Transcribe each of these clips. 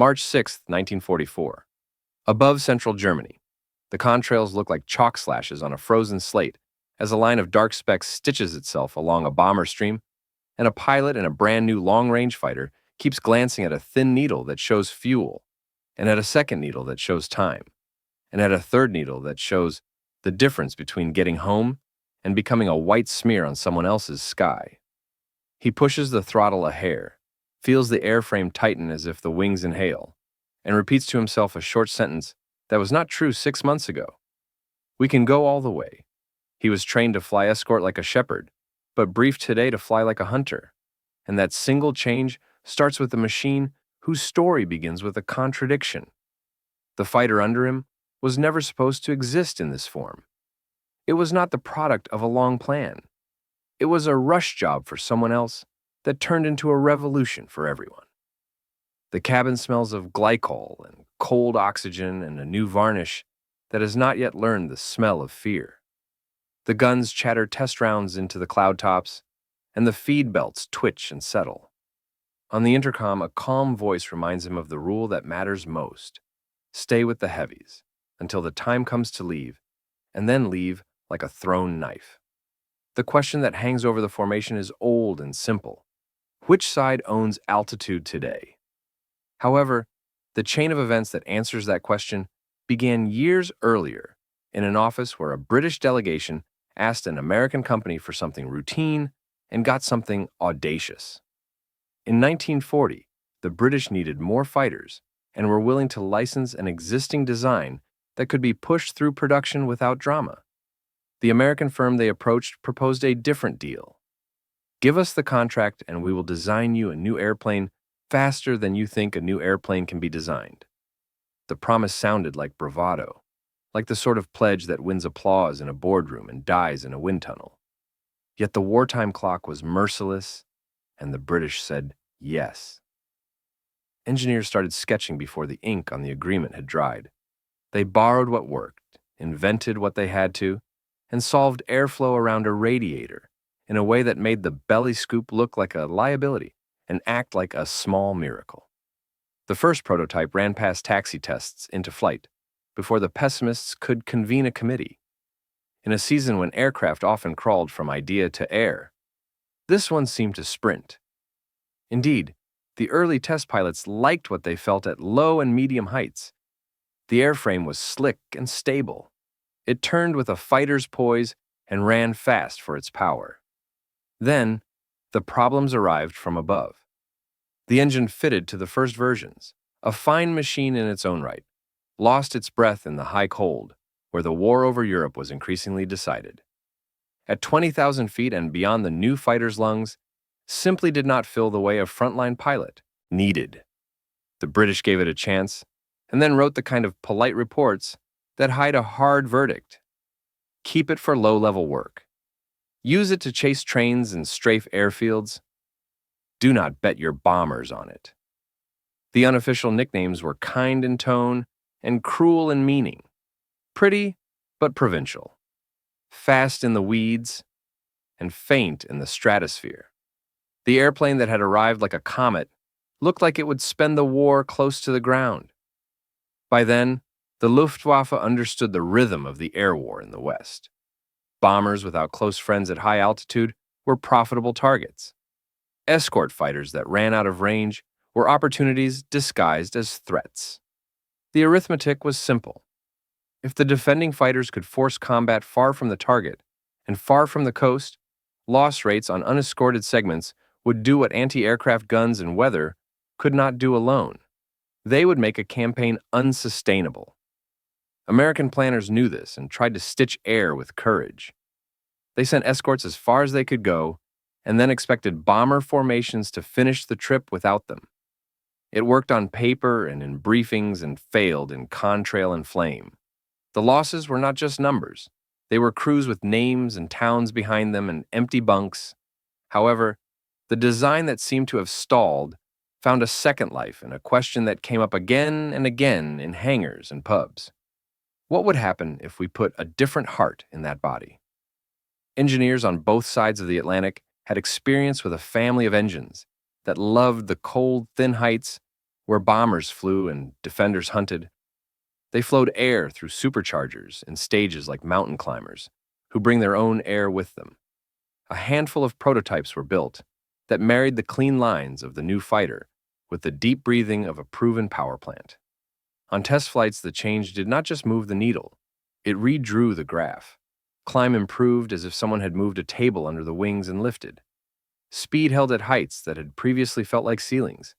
March 6, 1944. Above central Germany, the contrails look like chalk slashes on a frozen slate as a line of dark specks stitches itself along a bomber stream, and a pilot in a brand new long-range fighter keeps glancing at a thin needle that shows fuel, and at a second needle that shows time, and at a third needle that shows the difference between getting home and becoming a white smear on someone else's sky. He pushes the throttle a hair, feels the airframe tighten as if the wings inhale, and repeats to himself a short sentence that was not true 6 months ago. We can go all the way. He was trained to fly escort like a shepherd, but briefed today to fly like a hunter. And that single change starts with a machine whose story begins with a contradiction. The fighter under him was never supposed to exist in this form. It was not the product of a long plan. It was a rush job for someone else that turned into a revolution for everyone. The cabin smells of glycol and cold oxygen and a new varnish that has not yet learned the smell of fear. The guns chatter test rounds into the cloud tops, and the feed belts twitch and settle. On the intercom, a calm voice reminds him of the rule that matters most: stay with the heavies until the time comes to leave, and then leave like a thrown knife. The question that hangs over the formation is old and simple. Which side owns altitude today? However, the chain of events that answers that question began years earlier in an office where a British delegation asked an American company for something routine and got something audacious. In 1940, the British needed more fighters and were willing to license an existing design that could be pushed through production without drama. The American firm they approached proposed a different deal. Give us the contract and we will design you a new airplane faster than you think a new airplane can be designed. The promise sounded like bravado, like the sort of pledge that wins applause in a boardroom and dies in a wind tunnel. Yet the wartime clock was merciless, and the British said yes. Engineers started sketching before the ink on the agreement had dried. They borrowed what worked, invented what they had to, and solved airflow around a radiator in a way that made the belly scoop look like a liability and act like a small miracle. The first prototype ran past taxi tests into flight before the pessimists could convene a committee. In a season when aircraft often crawled from idea to air, this one seemed to sprint. Indeed, the early test pilots liked what they felt at low and medium heights. The airframe was slick and stable. It turned with a fighter's poise and ran fast for its power. Then, the problems arrived from above. The engine fitted to the first versions, a fine machine in its own right, lost its breath in the high cold, where the war over Europe was increasingly decided. At 20,000 feet and beyond, the new fighter's lungs simply did not fill the way a frontline pilot needed. The British gave it a chance, and then wrote the kind of polite reports that hide a hard verdict. Keep it for low-level work. Use it to chase trains and strafe airfields. Do not bet your bombers on it. The unofficial nicknames were kind in tone and cruel in meaning. Pretty, but provincial. Fast in the weeds, and faint in the stratosphere. The airplane that had arrived like a comet looked like it would spend the war close to the ground. By then, the Luftwaffe understood the rhythm of the air war in the West. Bombers without close friends at high altitude were profitable targets. Escort fighters that ran out of range were opportunities disguised as threats. The arithmetic was simple. If the defending fighters could force combat far from the target and far from the coast, loss rates on unescorted segments would do what anti-aircraft guns and weather could not do alone. They would make a campaign unsustainable. American planners knew this and tried to stitch air with courage. They sent escorts as far as they could go and then expected bomber formations to finish the trip without them. It worked on paper and in briefings and failed in contrail and flame. The losses were not just numbers. They were crews with names and towns behind them and empty bunks. However, the design that seemed to have stalled found a second life in a question that came up again and again in hangars and pubs. What would happen if we put a different heart in that body? Engineers on both sides of the Atlantic had experience with a family of engines that loved the cold, thin heights Where bombers flew and defenders hunted, they flowed air through superchargers in stages like mountain climbers, who bring their own air with them. A handful of prototypes were built that married the clean lines of the new fighter with the deep breathing of a proven power plant. On test flights, the change did not just move the needle, it redrew the graph. Climb improved as if someone had moved a table under the wings and lifted. Speed held at heights that had previously felt like ceilings.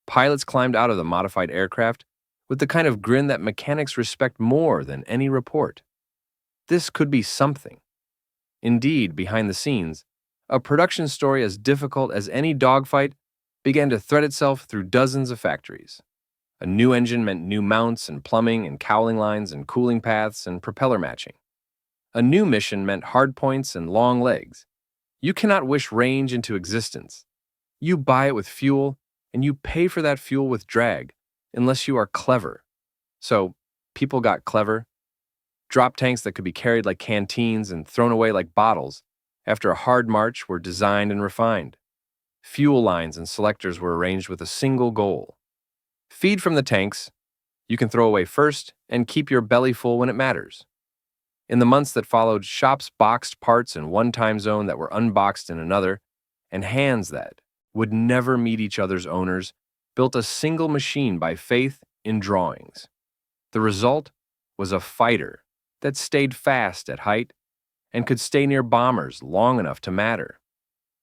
Pilots climbed out of the modified aircraft with the kind of grin that mechanics respect more than any report. This could be something. Indeed, behind the scenes, a production story as difficult as any dogfight began to thread itself through dozens of factories. A new engine meant new mounts and plumbing and cowling lines and cooling paths and propeller matching. A new mission meant hardpoints and long legs. You cannot wish range into existence. You buy it with fuel, and you pay for that fuel with drag, unless you are clever. So, people got clever. Drop tanks that could be carried like canteens and thrown away like bottles after a hard march were designed and refined. Fuel lines and selectors were arranged with a single goal. Feed from the tanks, you can throw away first and keep your belly full when it matters. In the months that followed, shops boxed parts in one time zone that were unboxed in another, and hands that would never meet each other's owners built a single machine by faith in drawings. The result was a fighter that stayed fast at height and could stay near bombers long enough to matter.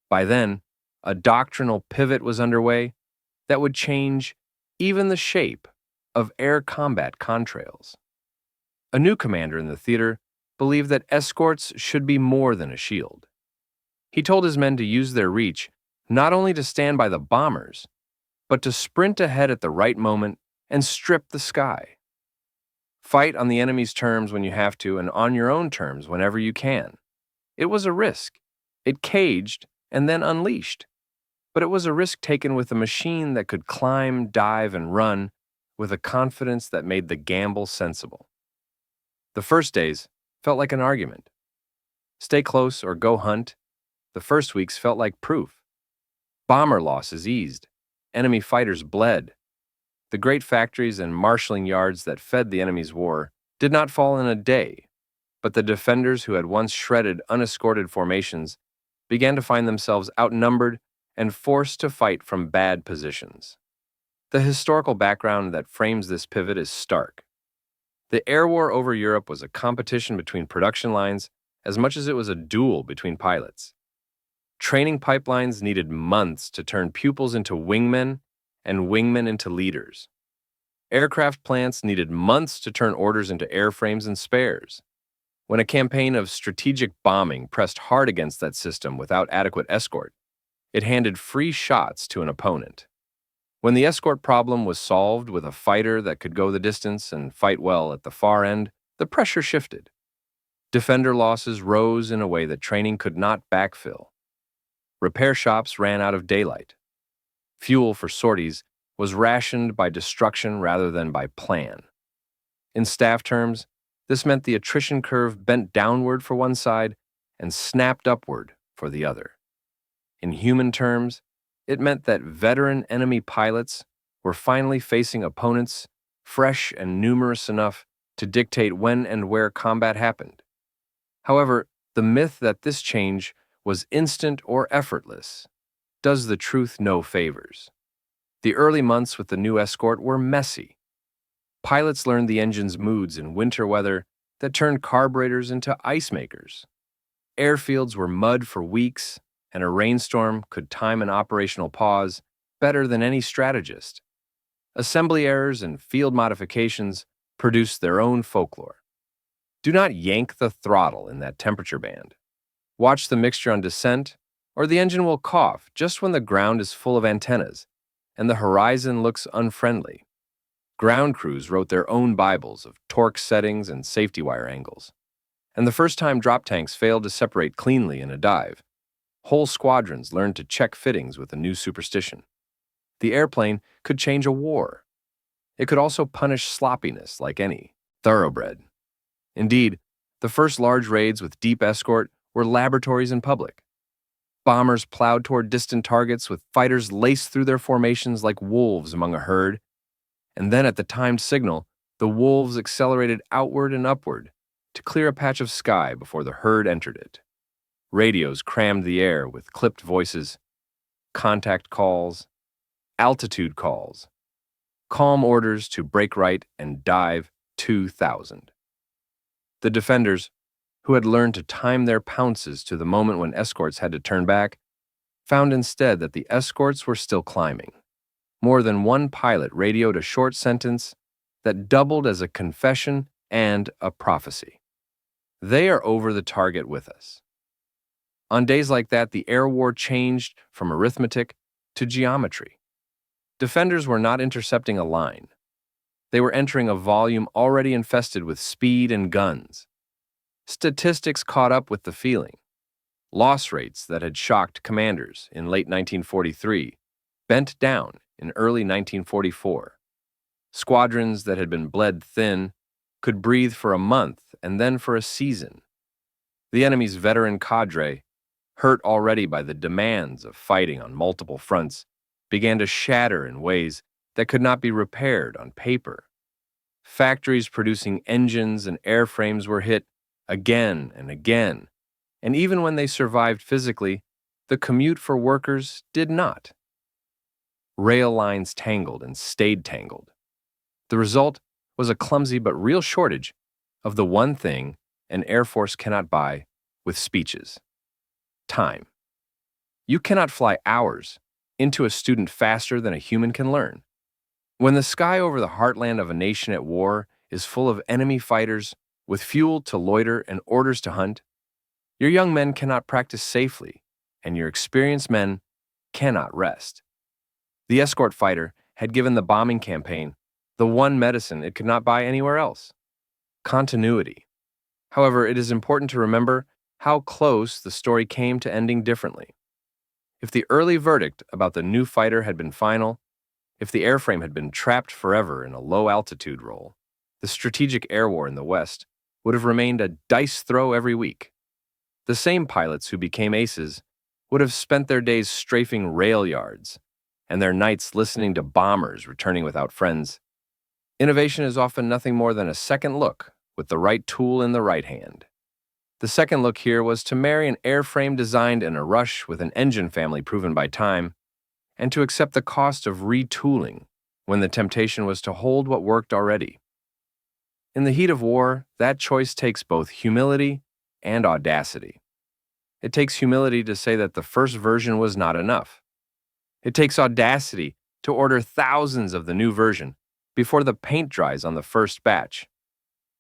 By then, a doctrinal pivot was underway that would change even the shape of air combat contrails. A new commander in the theater believed that escorts should be more than a shield. He told his men to use their reach not only to stand by the bombers, but to sprint ahead at the right moment and strip the sky. Fight on the enemy's terms when you have to and on your own terms whenever you can. It was a risk. It caged and then unleashed. But it was a risk taken with a machine that could climb, dive, and run with a confidence that made the gamble sensible. The first days felt like an argument. Stay close or go hunt. The first weeks felt like proof. Bomber losses eased. Enemy fighters bled. The great factories and marshalling yards that fed the enemy's war did not fall in a day, but the defenders who had once shredded unescorted formations began to find themselves outnumbered and forced to fight from bad positions. The historical background that frames this pivot is stark. The air war over Europe was a competition between production lines as much as it was a duel between pilots. Training pipelines needed months to turn pupils into wingmen and wingmen into leaders. Aircraft plants needed months to turn orders into airframes and spares. When a campaign of strategic bombing pressed hard against that system without adequate escort, it handed free shots to an opponent. When the escort problem was solved with a fighter that could go the distance and fight well at the far end, the pressure shifted. Defender losses rose in a way that training could not backfill. Repair shops ran out of daylight. Fuel for sorties was rationed by destruction rather than by plan. In staff terms, this meant the attrition curve bent downward for one side and snapped upward for the other. In human terms, it meant that veteran enemy pilots were finally facing opponents fresh and numerous enough to dictate when and where combat happened. However, the myth that this change was instant or effortless does the truth no favors. The early months with the new escort were messy. Pilots learned the engine's moods in winter weather that turned carburetors into ice makers. Airfields were mud for weeks, and a rainstorm could time an operational pause better than any strategist. Assembly errors and field modifications produced their own folklore. Do not yank the throttle in that temperature band. Watch the mixture on descent, or the engine will cough just when the ground is full of antennas and the horizon looks unfriendly. Ground crews wrote their own Bibles of torque settings and safety wire angles. And the first time drop tanks failed to separate cleanly in a dive, whole squadrons learned to check fittings with a new superstition. The airplane could change a war. It could also punish sloppiness like any thoroughbred. Indeed, the first large raids with deep escort were laboratories in public. Bombers plowed toward distant targets with fighters laced through their formations like wolves among a herd, and then at the timed signal, the wolves accelerated outward and upward to clear a patch of sky before the herd entered it. Radios crammed the air with clipped voices, contact calls, altitude calls, calm orders to break right and dive 2,000. The defenders, who had learned to time their pounces to the moment when escorts had to turn back, found instead that the escorts were still climbing. More than one pilot radioed a short sentence that doubled as a confession and a prophecy. They are over the target with us. On days like that, the air war changed from arithmetic to geometry. Defenders were not intercepting a line. They were entering a volume already infested with speed and guns. Statistics caught up with the feeling. Loss rates that had shocked commanders in late 1943 bent down in early 1944. Squadrons that had been bled thin could breathe for a month and then for a season. The enemy's veteran cadre, hurt already by the demands of fighting on multiple fronts, began to shatter in ways that could not be repaired on paper. Factories producing engines and airframes were hit again and again, and even when they survived physically, the commute for workers did not. Rail lines tangled and stayed tangled. The result was a clumsy but real shortage of the one thing an Air Force cannot buy with speeches: time. You cannot fly hours into a student faster than a human can learn. When the sky over the heartland of a nation at war is full of enemy fighters with fuel to loiter and orders to hunt, your young men cannot practice safely, and your experienced men cannot rest. The escort fighter had given the bombing campaign the one medicine it could not buy anywhere else: continuity. However, it is important to remember how close the story came to ending differently. If the early verdict about the new fighter had been final, if the airframe had been trapped forever in a low-altitude roll, the strategic air war in the West would have remained a dice throw every week. The same pilots who became aces would have spent their days strafing rail yards and their nights listening to bombers returning without friends. Innovation is often nothing more than a second look with the right tool in the right hand. The second look here was to marry an airframe designed in a rush with an engine family proven by time, and to accept the cost of retooling when the temptation was to hold what worked already. In the heat of war, that choice takes both humility and audacity. It takes humility to say that the first version was not enough. It takes audacity to order thousands of the new version before the paint dries on the first batch.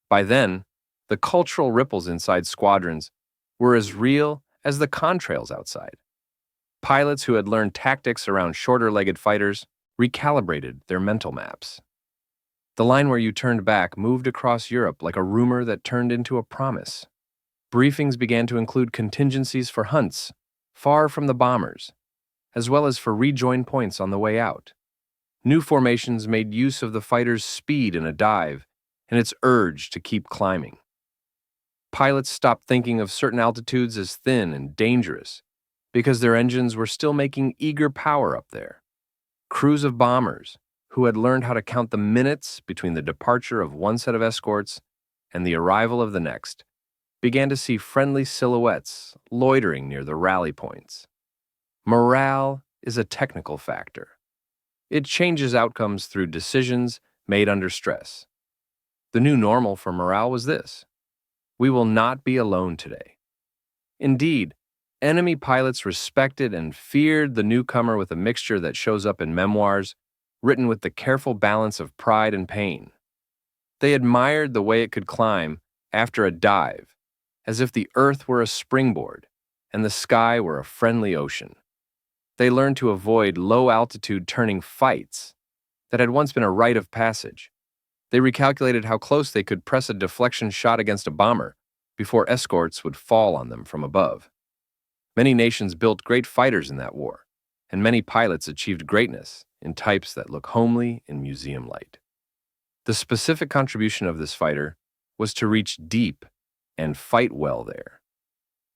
By then, the cultural ripples inside squadrons were as real as the contrails outside. Pilots who had learned tactics around shorter-legged fighters recalibrated their mental maps. The line where you turned back moved across Europe like a rumor that turned into a promise. Briefings began to include contingencies for hunts far from the bombers, as well as for rejoin points on the way out. New formations made use of the fighter's speed in a dive and its urge to keep climbing. Pilots stopped thinking of certain altitudes as thin and dangerous because their engines were still making eager power up there. Crews of bombers, who had learned how to count the minutes between the departure of one set of escorts and the arrival of the next, began to see friendly silhouettes loitering near the rally points. Morale is a technical factor. It changes outcomes through decisions made under stress. The new normal for morale was this: we will not be alone today. Indeed, enemy pilots respected and feared the newcomer with a mixture that shows up in memoirs written with the careful balance of pride and pain. They admired the way it could climb after a dive, as if the earth were a springboard and the sky were a friendly ocean. They learned to avoid low-altitude turning fights that had once been a rite of passage. They recalculated how close they could press a deflection shot against a bomber before escorts would fall on them from above. Many nations built great fighters in that war, and many pilots achieved greatness in types that look homely in museum light. The specific contribution of this fighter was to reach deep and fight well there.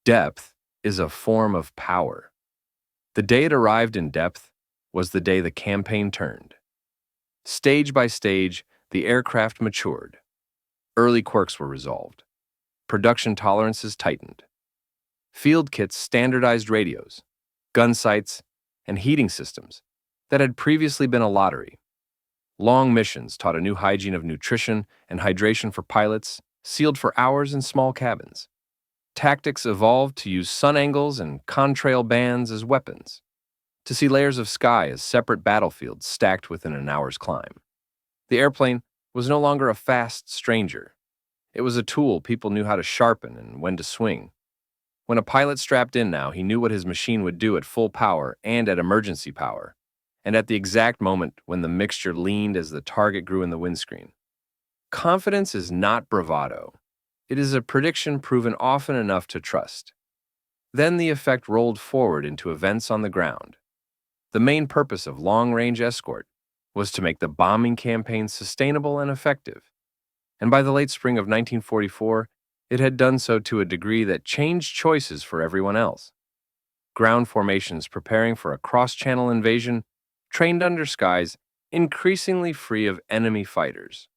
Depth is a form of power. The day it arrived in depth was the day the campaign turned. Stage by stage, the aircraft matured. Early quirks were resolved. Production tolerances tightened. Field kits standardized radios, gun sights, and heating systems that had previously been a lottery. Long missions taught a new hygiene of nutrition and hydration for pilots, sealed for hours in small cabins. Tactics evolved to use sun angles and contrail bands as weapons, to see layers of sky as separate battlefields stacked within an hour's climb. The airplane was no longer a fast stranger. It was a tool people knew how to sharpen and when to swing. When a pilot strapped in now, he knew what his machine would do at full power and at emergency power, and at the exact moment when the mixture leaned as the target grew in the windscreen. Confidence is not bravado. It is a prediction proven often enough to trust. Then the effect rolled forward into events on the ground. The main purpose of long-range escort was to make the bombing campaign sustainable and effective. And by the late spring of 1944, it had done so to a degree that changed choices for everyone else. Ground formations preparing for a cross-channel invasion trained under skies increasingly free of enemy fighters.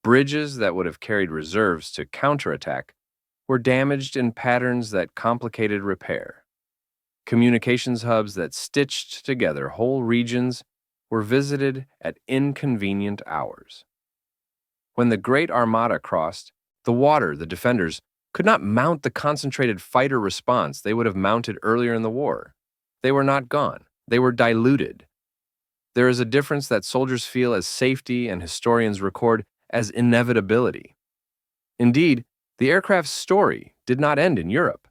Bridges that would have carried reserves to counterattack were damaged in patterns that complicated repair. Communications hubs that stitched together whole regions were visited at inconvenient hours. When the Great Armada crossed the water, the defenders could not mount the concentrated fighter response they would have mounted earlier in the war. They were not gone. They were diluted. There is a difference that soldiers feel as safety and historians record as inevitability. Indeed, the aircraft's story did not end in Europe.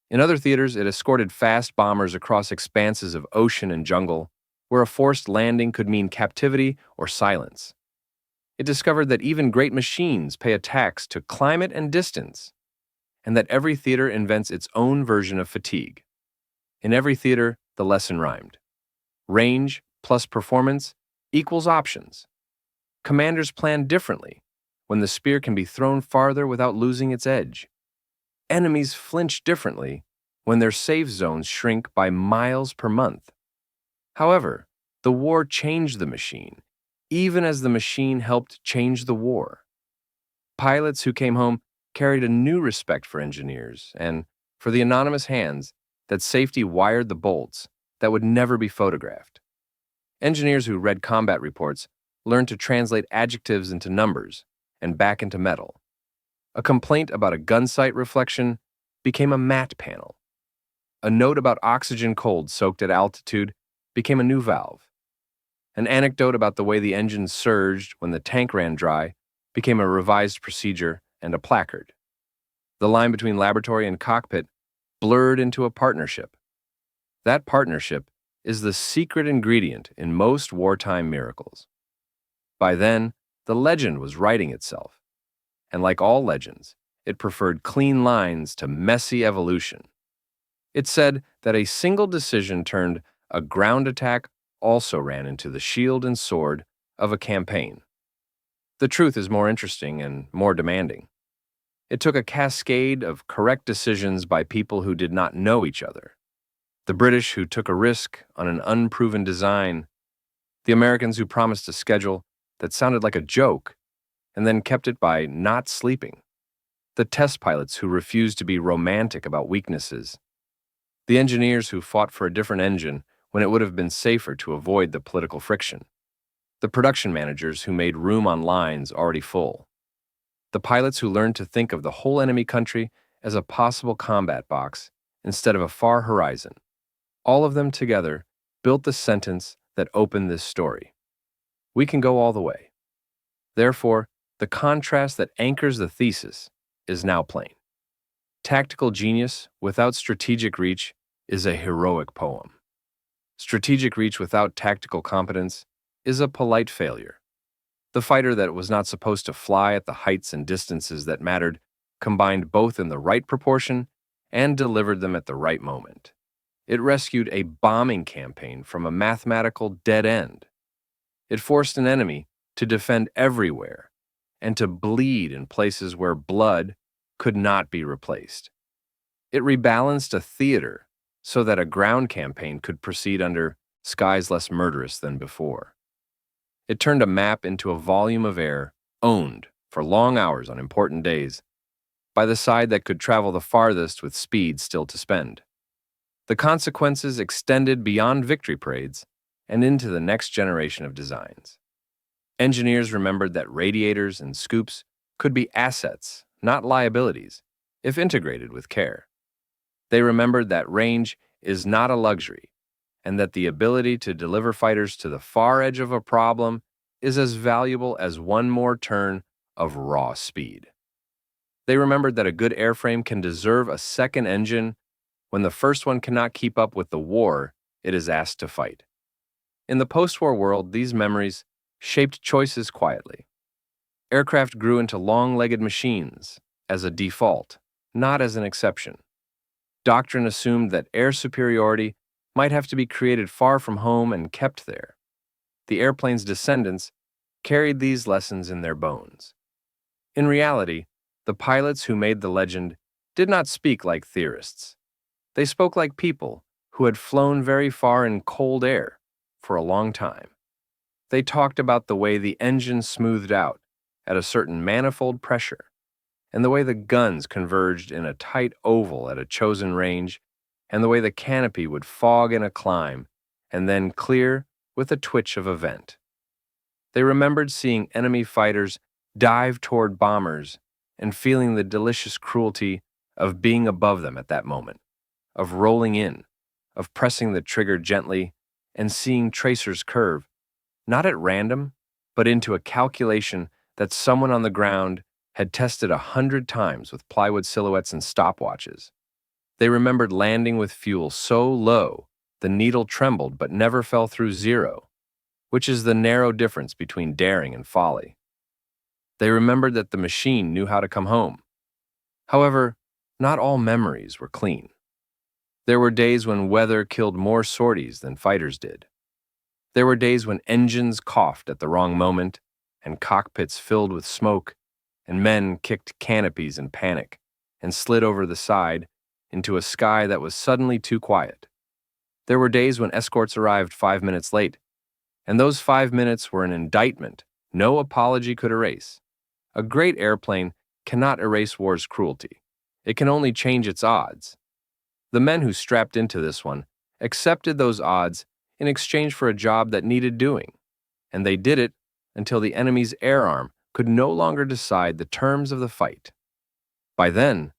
In other theaters, it escorted fast bombers across expanses of ocean and jungle, where a forced landing could mean captivity or silence. It discovered that even great machines pay a tax to climate and distance, and that every theater invents its own version of fatigue. In every theater, the lesson rhymed. Range plus performance equals options. Commanders plan differently when the spear can be thrown farther without losing its edge. Enemies flinch differently when their safe zones shrink by miles per month. However, the war changed the machine, even as the machine helped change the war. Pilots who came home carried a new respect for engineers and for the anonymous hands that safety wired the bolts that would never be photographed. Engineers who read combat reports learned to translate adjectives into numbers and back into metal. A complaint about a gun sight reflection became a matte panel. A note about oxygen cold soaked at altitude became a new valve. An anecdote about the way the engine surged when the tank ran dry became a revised procedure and a placard. The line between laboratory and cockpit blurred into a partnership. That partnership is the secret ingredient in most wartime miracles. By then, the legend was writing itself, and like all legends, it preferred clean lines to messy evolution. It said that a single decision turned a ground attack also ran into the shield and sword of a campaign. The truth is more interesting and more demanding. It took a cascade of correct decisions by people who did not know each other. The British who took a risk on an unproven design, the Americans who promised a schedule that sounded like a joke and then kept it by not sleeping, the test pilots who refused to be romantic about weaknesses, the engineers who fought for a different engine when it would have been safer to avoid the political friction, the production managers who made room on lines already full, the pilots who learned to think of the whole enemy country as a possible combat box instead of a far horizon. All of them together built the sentence that opened this story. We can go all the way. Therefore, the contrast that anchors the thesis is now plain. Tactical genius without strategic reach is a heroic poem. Strategic reach without tactical competence is a polite failure. The fighter that was not supposed to fly at the heights and distances that mattered combined both in the right proportion and delivered them at the right moment. It rescued a bombing campaign from a mathematical dead end. It forced an enemy to defend everywhere and to bleed in places where blood could not be replaced. It rebalanced a theater so that a ground campaign could proceed under skies less murderous than before. It turned a map into a volume of air owned for long hours on important days by the side that could travel the farthest with speed still to spend. The consequences extended beyond victory parades and into the next generation of designs. Engineers remembered that radiators and scoops could be assets, not liabilities, if integrated with care. They remembered that range is not a luxury, and that the ability to deliver fighters to the far edge of a problem is as valuable as one more turn of raw speed. They remembered that a good airframe can deserve a second engine when the first one cannot keep up with the war it is asked to fight. In the post-war world, these memories shaped choices quietly. Aircraft grew into long-legged machines as a default, not as an exception. Doctrine assumed that air superiority might have to be created far from home and kept there. The airplane's descendants carried these lessons in their bones. In reality, the pilots who made the legend did not speak like theorists. They spoke like people who had flown very far in cold air for a long time. They talked about the way the engine smoothed out at a certain manifold pressure, and the way the guns converged in a tight oval at a chosen range, and the way the canopy would fog in a climb and then clear with a twitch of a vent. They remembered seeing enemy fighters dive toward bombers and feeling the delicious cruelty of being above them at that moment, of rolling in, of pressing the trigger gently and seeing tracers curve, not at random, but into a calculation that someone on the ground had tested 100 times with plywood silhouettes and stopwatches. They remembered landing with fuel so low the needle trembled but never fell through zero, which is the narrow difference between daring and folly. They remembered that the machine knew how to come home. However, not all memories were clean. There were days when weather killed more sorties than fighters did. There were days when engines coughed at the wrong moment, and cockpits filled with smoke, and men kicked canopies in panic and slid over the side into a sky that was suddenly too quiet. There were days when escorts arrived 5 minutes late, and those 5 minutes were an indictment no apology could erase. A great airplane cannot erase war's cruelty. It can only change its odds. The men who strapped into this one accepted those odds in exchange for a job that needed doing, and they did it until the enemy's air arm could no longer decide the terms of the fight. By then,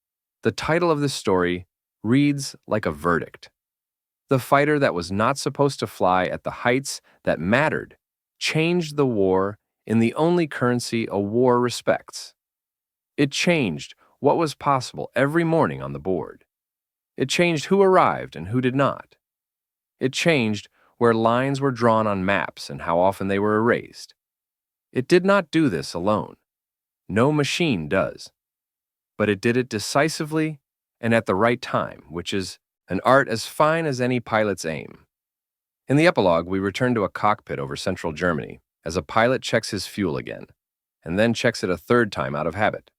the title of this story reads like a verdict. The fighter that was not supposed to fly at the heights that mattered changed the war in the only currency a war respects. It changed what was possible every morning on the board. It changed who arrived and who did not. It changed where lines were drawn on maps and how often they were erased. It did not do this alone. No machine does. But it did it decisively and at the right time, which is an art as fine as any pilot's aim. In the epilogue, we return to a cockpit over central Germany as a pilot checks his fuel again, and then checks it a third time out of habit.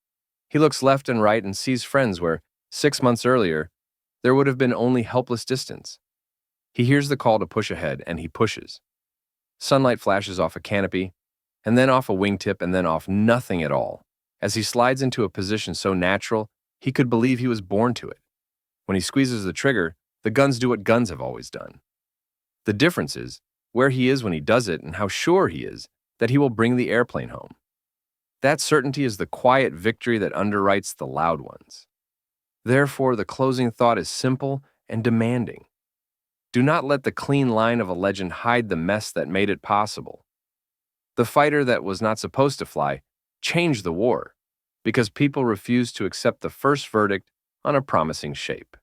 He looks left and right and sees friends where, 6 months earlier, there would have been only helpless distance. He hears the call to push ahead, and he pushes. Sunlight flashes off a canopy, and then off a wingtip, and then off nothing at all, as he slides into a position so natural he could believe he was born to it. When he squeezes the trigger, the guns do what guns have always done. The difference is where he is when he does it and how sure he is that he will bring the airplane home. That certainty is the quiet victory that underwrites the loud ones. Therefore, the closing thought is simple and demanding. Do not let the clean line of a legend hide the mess that made it possible. The fighter that was not supposed to fly changed the war because people refused to accept the first verdict on a promising shape.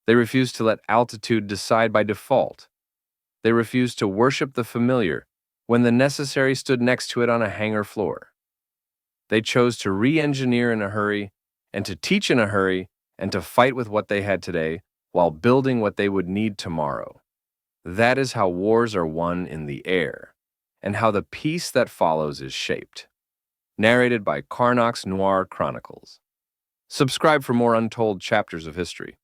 They refused to let altitude decide by default. They refused to worship the familiar when the necessary stood next to it on a hangar floor. They chose to re-engineer in a hurry and to teach in a hurry and to fight with what they had today while building what they would need tomorrow. That is how wars are won in the air, and how the peace that follows is shaped. Narrated by Qarnox Noir Chronicles. Subscribe for more untold chapters of history.